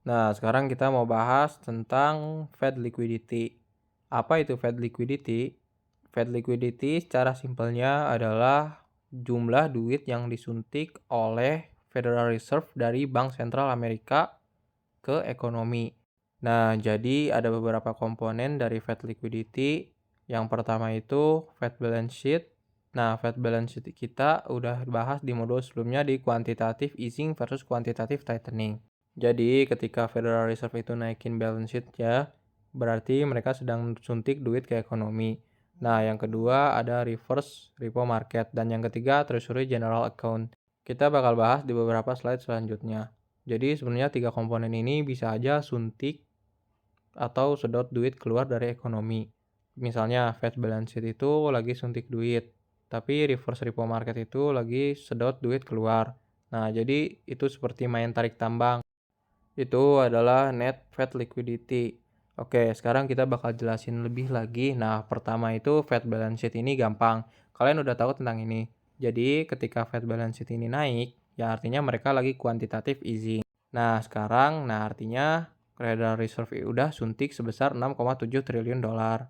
Nah, sekarang kita mau bahas tentang Fed liquidity. Apa itu Fed liquidity? Fed liquidity secara simpelnya adalah jumlah duit yang disuntik oleh Federal Reserve dari Bank Sentral Amerika ke ekonomi. Nah, jadi ada beberapa komponen dari Fed liquidity. Yang pertama itu Fed balance sheet. Nah, Fed balance sheet kita udah bahas di modul sebelumnya di quantitative easing versus quantitative tightening. Jadi, ketika Federal Reserve itu naikin balance sheet ya, berarti mereka sedang suntik duit ke ekonomi. Nah, yang kedua ada reverse repo market dan yang ketiga Treasury General Account. Kita bakal bahas di beberapa slide selanjutnya. Jadi sebenarnya tiga komponen ini bisa aja suntik atau sedot duit keluar dari ekonomi. Misalnya Fed balance sheet itu lagi suntik duit, tapi reverse repo market itu lagi sedot duit keluar. Nah, jadi itu seperti main tarik tambang. Itu adalah net Fed liquidity. Oke, sekarang kita bakal jelasin lebih lagi. Nah, pertama itu Fed balance sheet ini gampang. Kalian udah tahu tentang ini. Jadi, ketika Fed balance sheet ini naik, ya artinya mereka lagi quantitative easing. Nah, sekarang, artinya Federal Reserve udah suntik sebesar 6,7 triliun dolar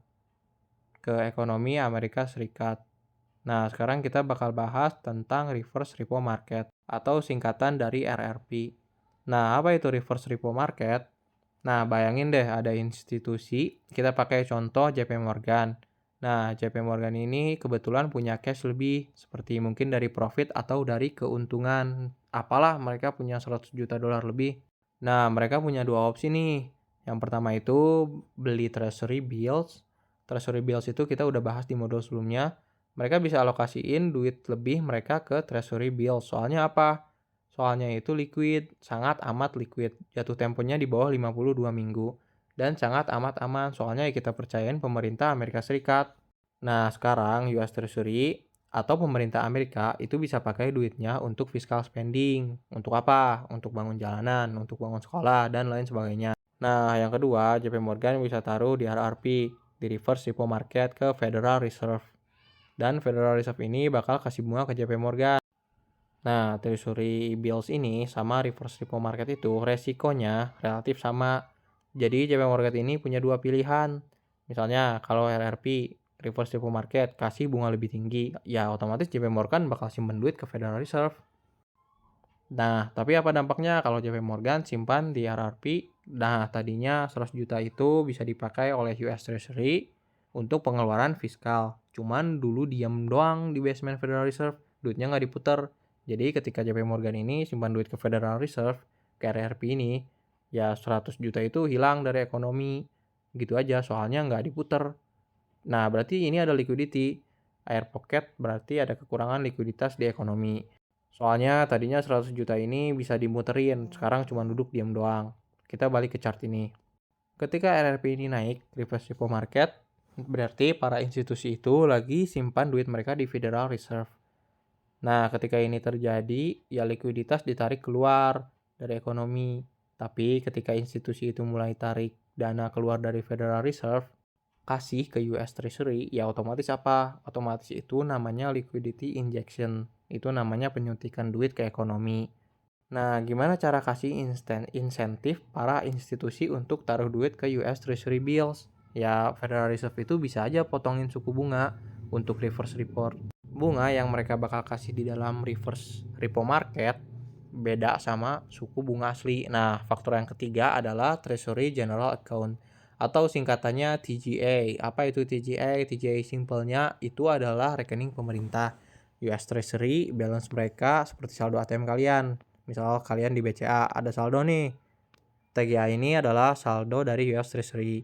ke ekonomi Amerika Serikat. Nah, sekarang kita bakal bahas tentang reverse repo market atau singkatan dari RRP. Nah, apa itu reverse repo market? Nah, bayangin deh ada institusi, kita pakai contoh JP Morgan. Nah, JP Morgan ini kebetulan punya cash lebih, seperti mungkin dari profit atau dari keuntungan. Apalah, mereka punya 100 juta dolar lebih. Nah, mereka punya dua opsi nih. Yang pertama itu beli treasury bills. Treasury bills itu kita udah bahas di modul sebelumnya. Mereka bisa alokasiin duit lebih mereka ke treasury bills. Soalnya apa? Soalnya itu liquid, sangat amat liquid. Jatuh temponya di bawah 52 minggu. Dan sangat amat aman, soalnya kita percayain pemerintah Amerika Serikat. Nah, sekarang US Treasury atau pemerintah Amerika itu bisa pakai duitnya untuk fiscal spending. Untuk apa? Untuk bangun jalanan, untuk bangun sekolah, dan lain sebagainya. Nah, yang kedua, JP Morgan bisa taruh di RRP, di reverse repo market ke Federal Reserve. Dan Federal Reserve ini bakal kasih bunga ke JP Morgan. Nah, treasury bills ini sama reverse repo market itu resikonya relatif sama. Jadi JP Morgan ini punya dua pilihan. Misalnya kalau RRP reverse repo market kasih bunga lebih tinggi, ya otomatis JP Morgan bakal simpen duit ke Federal Reserve. Nah, tapi apa dampaknya kalau JP Morgan simpan di RRP? Nah, tadinya 100 juta itu bisa dipakai oleh US Treasury untuk pengeluaran fiskal. Cuman dulu diam doang di basement Federal Reserve, duitnya nggak diputar. Jadi ketika JP Morgan ini simpan duit ke Federal Reserve, ke RRP ini, ya 100 juta itu hilang dari ekonomi. Gitu aja, soalnya nggak diputar. Nah, berarti ini ada liquidity. Air pocket berarti ada kekurangan likuiditas di ekonomi. Soalnya tadinya 100 juta ini bisa dimuterin, sekarang cuma duduk diam doang. Kita balik ke chart ini. Ketika RRP ini naik, reverse repo market, berarti para institusi itu lagi simpan duit mereka di Federal Reserve. Nah, ketika ini terjadi, ya likuiditas ditarik keluar dari ekonomi. Tapi ketika institusi itu mulai tarik dana keluar dari Federal Reserve, kasih ke US Treasury, ya otomatis apa? Otomatis itu namanya liquidity injection. Itu namanya penyuntikan duit ke ekonomi. Nah, gimana cara kasih insentif para institusi untuk taruh duit ke US Treasury bills? Ya, Federal Reserve itu bisa aja potongin suku bunga untuk reverse report. Bunga yang mereka bakal kasih di dalam reverse repo market beda sama suku bunga asli. Nah, faktor yang ketiga adalah Treasury General Account atau singkatannya TGA. Apa itu TGA? TGA simpelnya itu adalah rekening pemerintah. US Treasury balance mereka seperti saldo ATM kalian. Misal kalian di BCA ada saldo nih. TGA ini adalah saldo dari US Treasury.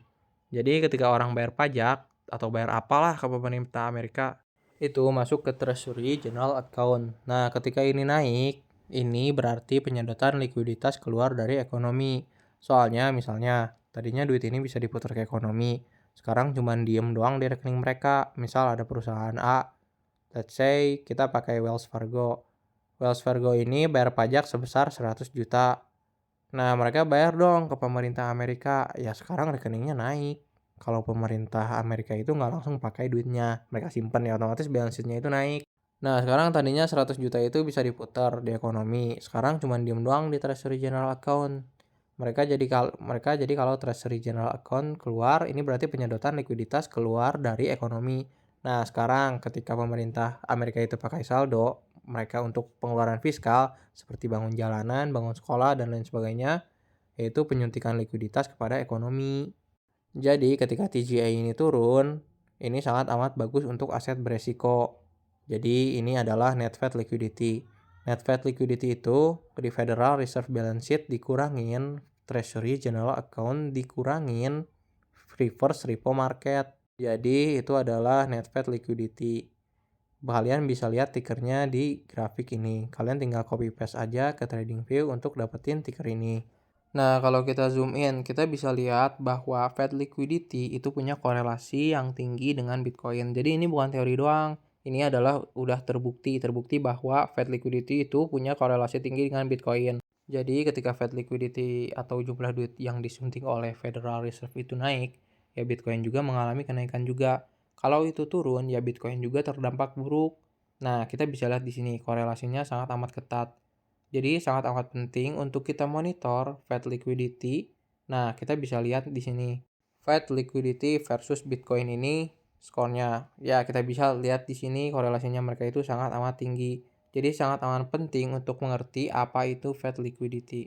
Jadi ketika orang bayar pajak atau bayar apalah ke pemerintah Amerika, itu masuk ke Treasury General Account. Nah, ketika ini naik, ini berarti penyedotan likuiditas keluar dari ekonomi. Soalnya misalnya, tadinya duit ini bisa diputar ke ekonomi. Sekarang cuma diem doang di rekening mereka. Misal ada perusahaan A, let's say kita pakai Wells Fargo. Wells Fargo ini bayar pajak sebesar 100 juta. Nah, mereka bayar dong ke pemerintah Amerika. Ya sekarang rekeningnya naik. Kalau pemerintah Amerika itu nggak langsung pakai duitnya. Mereka simpan ya otomatis balance sheet-nya itu naik. Nah, sekarang tadinya 100 juta itu bisa diputar di ekonomi. Sekarang cuma diem doang di Treasury General Account. Mereka jadi kalau Treasury General Account keluar, ini berarti penyedotan likuiditas keluar dari ekonomi. Nah, sekarang ketika pemerintah Amerika itu pakai saldo, mereka untuk pengeluaran fiskal seperti bangun jalanan, bangun sekolah, dan lain sebagainya, yaitu penyuntikan likuiditas kepada ekonomi. Jadi ketika TGA ini turun, ini sangat amat bagus untuk aset beresiko. Jadi ini adalah net Fed liquidity. Net Fed liquidity itu di Federal Reserve Balance Sheet dikurangin Treasury General Account dikurangin reverse repo market. Jadi itu adalah net Fed liquidity. Kalian bisa lihat tickernya di grafik ini. Kalian tinggal copy paste aja ke TradingView untuk dapetin ticker ini. Nah, kalau kita zoom in, kita bisa lihat bahwa Fed liquidity itu punya korelasi yang tinggi dengan Bitcoin. Jadi ini bukan teori doang. Ini adalah udah terbukti bahwa Fed liquidity itu punya korelasi tinggi dengan Bitcoin. Jadi ketika Fed liquidity atau jumlah duit yang disuntik oleh Federal Reserve itu naik, ya Bitcoin juga mengalami kenaikan juga. Kalau itu turun, ya Bitcoin juga terdampak buruk. Nah, kita bisa lihat di sini korelasinya sangat amat ketat. Jadi sangat amat penting untuk kita monitor Fed liquidity. Nah, kita bisa lihat di sini. Fed liquidity versus Bitcoin ini skornya. Ya, kita bisa lihat di sini korelasinya mereka itu sangat amat tinggi. Jadi sangat amat penting untuk mengerti apa itu Fed liquidity.